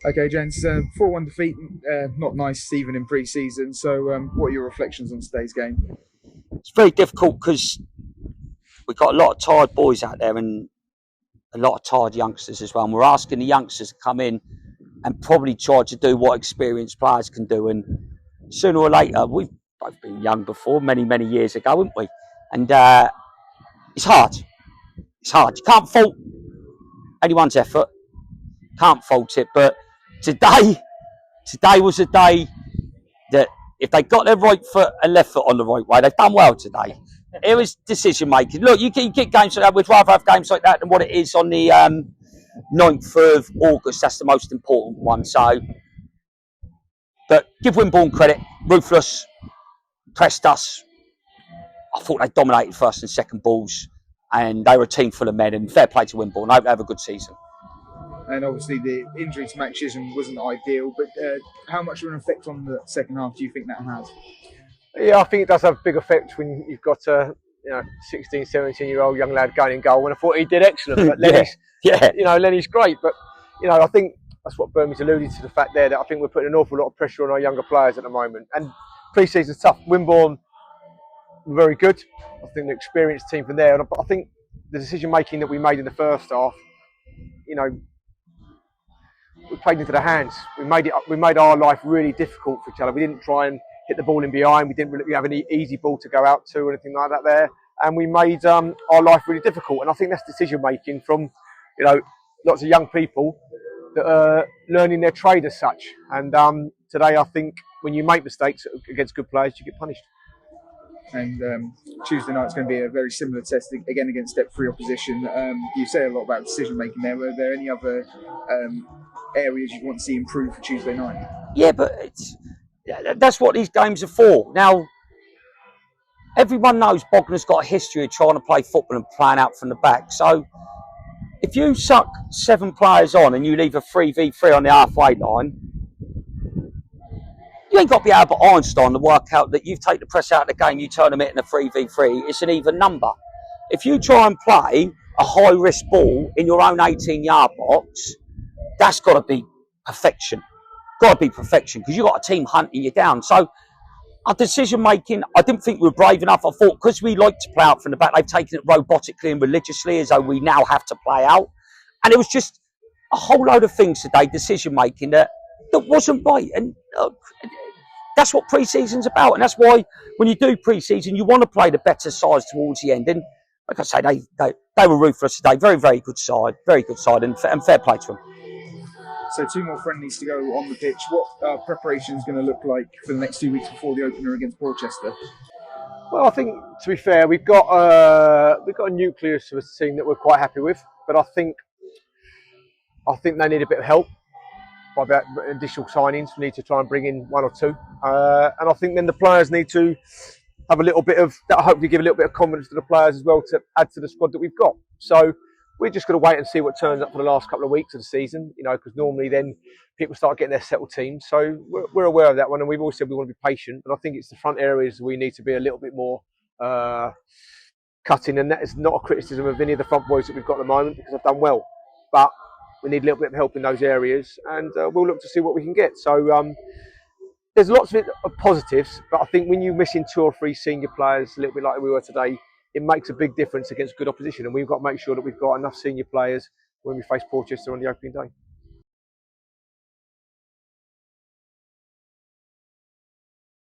Okay, gents, 4-1 defeat, not nice even in pre-season. So what are your reflections on today's game? It's very difficult because we've got a lot of tired boys out there and a lot of tired youngsters as well. And we're asking the youngsters to come in and probably try to do what experienced players can do. And sooner or later, we've both been young before, many, many years ago, haven't we? And it's hard. It's hard. You can't fault anyone's effort. Can't fault it. But today was a day that if they got their right foot and left foot on the right way, they've done well today. It was decision making. Look, you get games like that. We'd rather have games like that than what it is on the 9th of August. That's the most important one. So, but give Wimborne credit. Ruthless, pressed us. I thought they dominated first and second balls, and they were a team full of men. And fair play to Wimborne. I hope they have a good season. And obviously the injury to Max Chisholm wasn't ideal, but how much of an effect on the second half do you think that has? Yeah, I think it does have a big effect when you've got a 16, 17-year-old young lad going in goal. And I thought he did excellent. But Lenny's great. But I think that's what Birmingham's alluded to, the fact there that I think we're putting an awful lot of pressure on our younger players at the moment. And pre-season's tough. Wimborne were very good. I think the experienced team from there. And I think the decision making that we made in the first half, we played into the hands. We made our life really difficult for each other. We didn't try and hit the ball in behind. We didn't really have any easy ball to go out to or anything like that there. And we made our life really difficult. And I think that's decision making from, lots of young people that are learning their trade as such. And today, I think when you make mistakes against good players, you get punished. And Tuesday night's going to be a very similar test again against step 3 opposition. You say a lot about decision making there. Were there any other areas you want to see improve for Tuesday night? Yeah, but that's what these games are for. Now, everyone knows Bognor's got a history of trying to play football and playing out from the back. So if you suck 7 players on and you leave a 3v3 on the halfway line, you ain't got to be Albert Einstein to work out that you've taken the press out of the game, you turn them in a 3v3, it's an even number. If you try and play a high-risk ball in your own 18-yard box, that's got to be perfection. Got to be perfection, because you've got a team hunting you down. So our decision-making, I didn't think we were brave enough. I thought because we like to play out from the back, they've taken it robotically and religiously as though we now have to play out. And it was just a whole load of things today, decision-making, that wasn't right. And that's what pre-season's about. And that's why when you do pre-season, you want to play the better sides towards the end. And like I say, they were ruthless today. Very, very good side. Very good side. And fair play to them. So 2 more friendlies to go on the pitch. What preparation is going to look like for the next 2 weeks before the opener against Portchester? Well, I think, to be fair, we've got a nucleus of a team that we're quite happy with. But I think they need a bit of help. By about additional signings, we need to try and bring in 1 or 2. And I think then the players need to have a little bit of, that hopefully give a little bit of confidence to the players as well to add to the squad that we've got. So we're just going to wait and see what turns up for the last couple of weeks of the season, because normally then people start getting their settled teams. So we're aware of that one, and we've always said we want to be patient. But I think it's the front areas we need to be a little bit more cutting, and that is not a criticism of any of the front boys that we've got at the moment, because they've done well. But we need a little bit of help in those areas, and we'll look to see what we can get. So there's lots of positives, but I think when you're missing 2 or 3 senior players, a little bit like we were today, it makes a big difference against good opposition, and we've got to make sure that we've got enough senior players when we face Portchester on the opening day.